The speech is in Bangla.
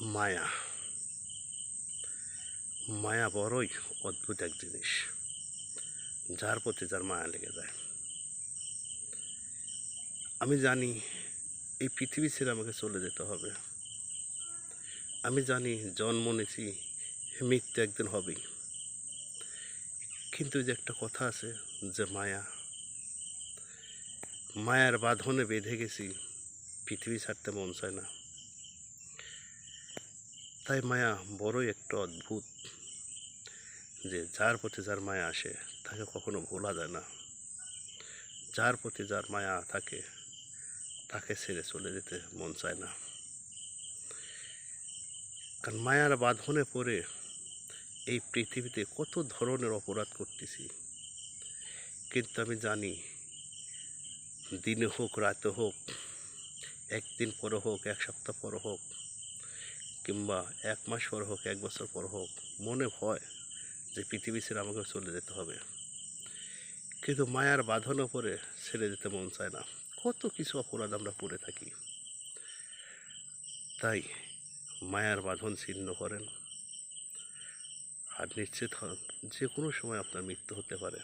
মায়া মায়া বড়ই অদ্ভুত এক জিনিস, যার প্রতি যার মায়া লেগে যায়। আমি জানি এই পৃথিবী ছেড়ে আমাকে চলে যেতে হবে। আমি জানি জন্ম নিয়েছি, মৃত্যু একদিন হবেই। কিন্তু যে একটা কথা আছে যে মায়ার বাঁধনে বেঁধে গেছি, পৃথিবী ছাড়তে মন চায় না। তাই মায়া বড়ই একটা অদ্ভুত, যে যার প্রতি যার মায়া আসে তাকে কখনো ভোলা যায় না। যার প্রতি যার মায়া থাকে তাকে ছেড়ে চলে যেতে মন চায় না। কারণ মায়ার বাঁধনে পড়ে এই পৃথিবীতে কত ধরনের অপরাধ করতেছি, কিন্তু আমি জানি দিনে হোক রাতে হোক, একদিন পরে হোক, এক সপ্তাহ পর হোক, কিংবা এক মাস পর হোক, এক বছর পর হোক, মনে হয় যে পৃথিবী ছেড়ে আমাকে চলে যেতে হবে, কিন্তু মায়ার বাঁধনে পড়ে ছেড়ে যেতে মন চায় না। কত কিছু অপরাধ আমরা করে থাকি। তাই মায়ার বাঁধন ছিন্ন করেন, আর নিশ্চিত হন যে কোনো সময় আপনার মৃত্যু হতে পারে।